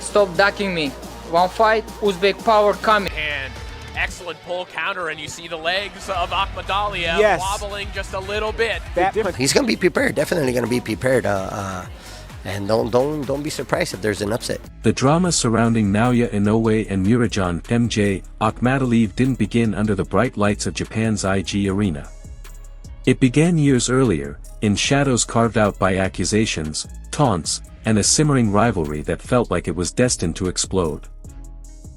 Stop ducking me. One fight, Uzbek power coming. And excellent pull counter, and you see the legs of Akhmadaliev wobbling just a little bit. He's going to be prepared, definitely going to be prepared. And don't be surprised if there's an upset. The drama surrounding Naoya Inoue and Murodjon (MJ) Akhmadaliev didn't begin under the bright lights of Japan's IG arena. It began years earlier, in shadows carved out by accusations, taunts, and a simmering rivalry that felt like it was destined to explode.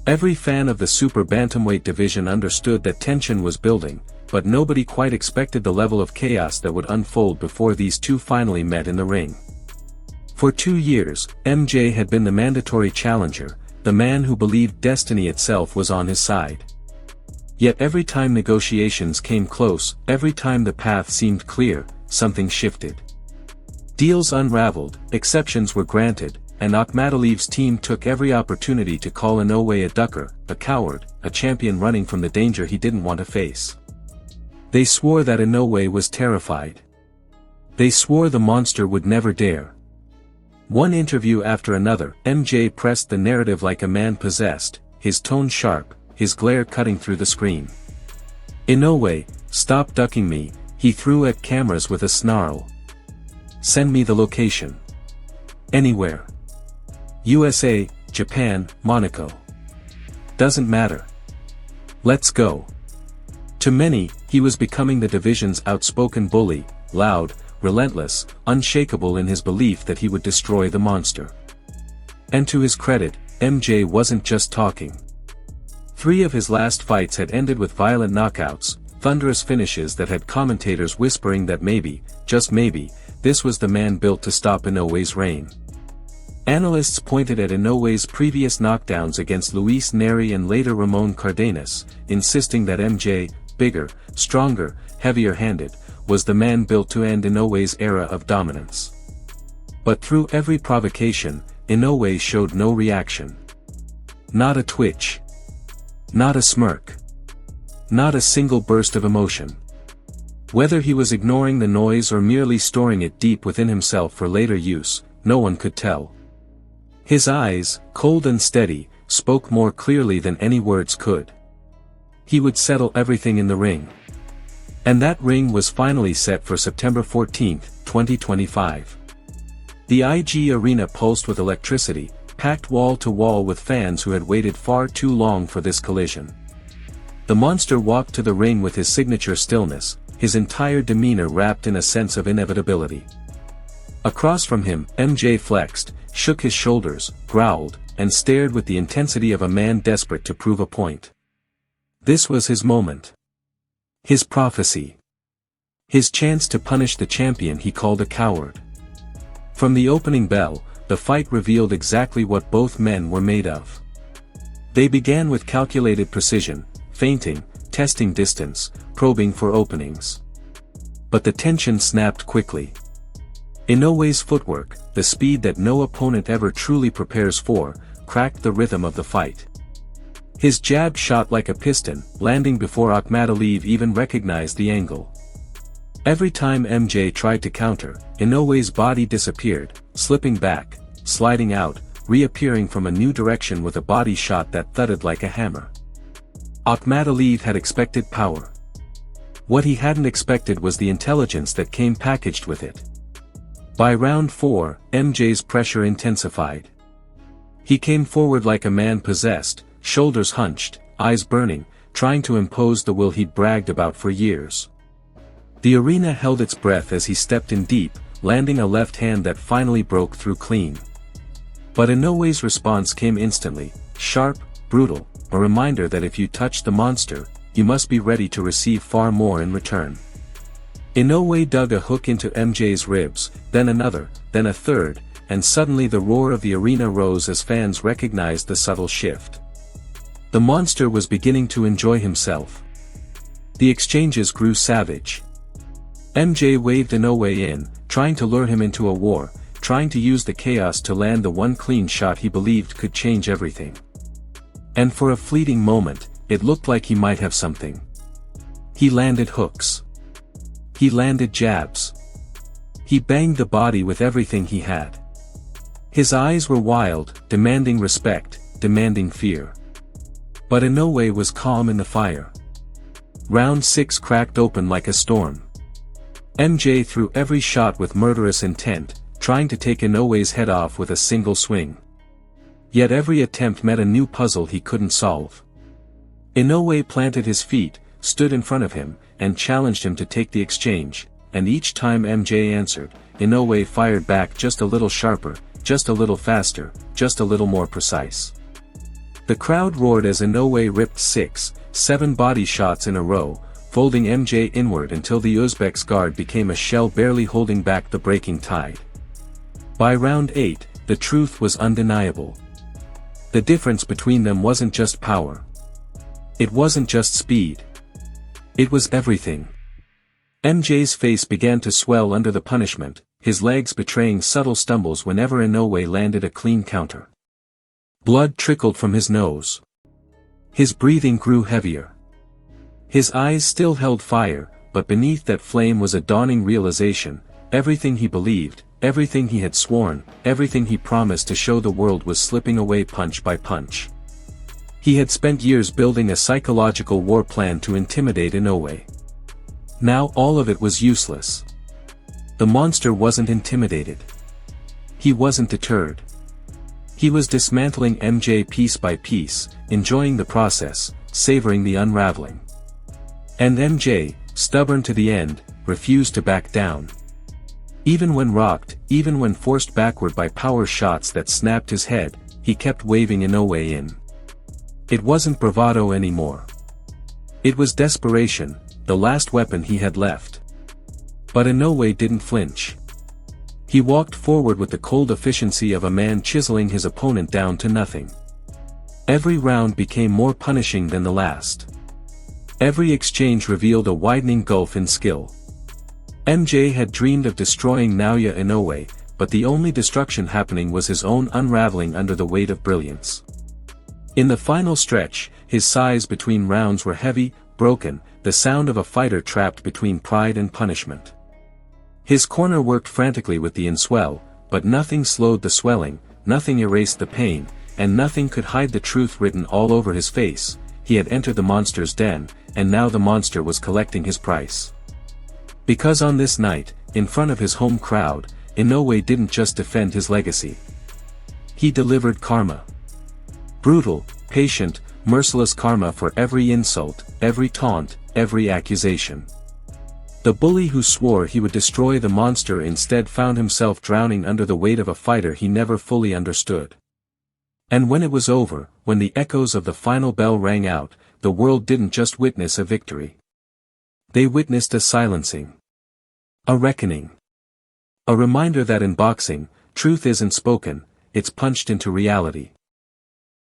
Every fan of the super bantamweight division understood that tension was building, but nobody quite expected the level of chaos that would unfold before these two finally met in the ring. For 2 years, MJ had been the mandatory challenger, the man who believed destiny itself was on his side. Yet every time negotiations came close, every time the path seemed clear, something shifted. Deals unraveled, exceptions were granted, and Akhmadaliev's team took every opportunity to call Inoue a ducker, a coward, a champion running from the danger he didn't want to face. They swore that Inoue was terrified. They swore the monster would never dare. One interview after another, MJ pressed the narrative like a man possessed, his tone sharp, his glare cutting through the screen. "Inoue, stop ducking me," he threw at cameras with a snarl. "Send me the location. Anywhere. USA, Japan, Monaco. Doesn't matter. Let's go." To many, he was becoming the division's outspoken bully, loud, relentless, unshakable in his belief that he would destroy the monster. And to his credit, MJ wasn't just talking. 3 of his last fights had ended with violent knockouts, thunderous finishes that had commentators whispering that maybe, just maybe, this was the man built to stop Inoue's reign. Analysts pointed at Inoue's previous knockdowns against Luis Neri and later Ramon Cardenas, insisting that MJ, bigger, stronger, heavier-handed, was the man built to end Inoue's era of dominance. But through every provocation, Inoue showed no reaction. Not a twitch. Not a smirk. Not a single burst of emotion. Whether he was ignoring the noise or merely storing it deep within himself for later use, no one could tell. His eyes, cold and steady, spoke more clearly than any words could. He would settle everything in the ring. And that ring was finally set for September 14, 2025. The IG arena pulsed with electricity, packed wall to wall with fans who had waited far too long for this collision. The monster walked to the ring with his signature stillness, his entire demeanor wrapped in a sense of inevitability. Across from him, MJ flexed, shook his shoulders, growled, and stared with the intensity of a man desperate to prove a point. This was his moment. His prophecy. His chance to punish the champion he called a coward. From the opening bell, the fight revealed exactly what both men were made of. They began with calculated precision, feinting, testing distance, probing for openings. But the tension snapped quickly. Inoue's footwork, the speed that no opponent ever truly prepares for, cracked the rhythm of the fight. His jab shot like a piston, landing before Akhmadaliev even recognized the angle. Every time MJ tried to counter, Inoue's body disappeared, slipping back, sliding out, reappearing from a new direction with a body shot that thudded like a hammer. Akhmadaliev had expected power. What he hadn't expected was the intelligence that came packaged with it. By round 4, MJ's pressure intensified. He came forward like a man possessed, shoulders hunched, eyes burning, trying to impose the will he'd bragged about for years. The arena held its breath as he stepped in deep, landing a left hand that finally broke through clean. But Inoue's response came instantly, sharp, brutal, a reminder that if you touch the monster, you must be ready to receive far more in return. Inoue dug a hook into MJ's ribs, then another, then a third, and suddenly the roar of the arena rose as fans recognized the subtle shift. The monster was beginning to enjoy himself. The exchanges grew savage. MJ waved Inoue in, trying to lure him into a war, trying to use the chaos to land the one clean shot he believed could change everything. And for a fleeting moment, it looked like he might have something. He landed hooks. He landed jabs. He banged the body with everything he had. His eyes were wild, demanding respect, demanding fear. But Inoue was calm in the fire. Round 6 cracked open like a storm. MJ threw every shot with murderous intent, trying to take Inoue's head off with a single swing. Yet every attempt met a new puzzle he couldn't solve. Inoue planted his feet, stood in front of him, and challenged him to take the exchange, and each time MJ answered, Inoue fired back just a little sharper, just a little faster, just a little more precise. The crowd roared as Inoue ripped 6, 7 body shots in a row, folding MJ inward until the Uzbek's guard became a shell barely holding back the breaking tide. By round 8, the truth was undeniable. The difference between them wasn't just power. It wasn't just speed. It was everything. MJ's face began to swell under the punishment, his legs betraying subtle stumbles whenever Inoue landed a clean counter. Blood trickled from his nose. His breathing grew heavier. His eyes still held fire, but beneath that flame was a dawning realization: everything he believed, everything he had sworn, everything he promised to show the world was slipping away punch by punch. He had spent years building a psychological war plan to intimidate Inoue. Now all of it was useless. The monster wasn't intimidated. He wasn't deterred. He was dismantling MJ piece by piece, enjoying the process, savoring the unraveling. And MJ, stubborn to the end, refused to back down. Even when rocked, even when forced backward by power shots that snapped his head, he kept waving Inoue in. It wasn't bravado anymore. It was desperation, the last weapon he had left. But Inoue didn't flinch. He walked forward with the cold efficiency of a man chiseling his opponent down to nothing. Every round became more punishing than the last. Every exchange revealed a widening gulf in skill. MJ had dreamed of destroying Naoya Inoue, but the only destruction happening was his own unraveling under the weight of brilliance. In the final stretch, his sighs between rounds were heavy, broken, the sound of a fighter trapped between pride and punishment. His corner worked frantically with the inswell, but nothing slowed the swelling, nothing erased the pain, and nothing could hide the truth written all over his face. He had entered the monster's den, and now the monster was collecting his price. Because on this night, in front of his home crowd, Inoue didn't just defend his legacy. He delivered karma. Brutal, patient, merciless karma for every insult, every taunt, every accusation. The bully who swore he would destroy the monster instead found himself drowning under the weight of a fighter he never fully understood. And when it was over, when the echoes of the final bell rang out, the world didn't just witness a victory. They witnessed a silencing. A reckoning. A reminder that in boxing, truth isn't spoken, it's punched into reality.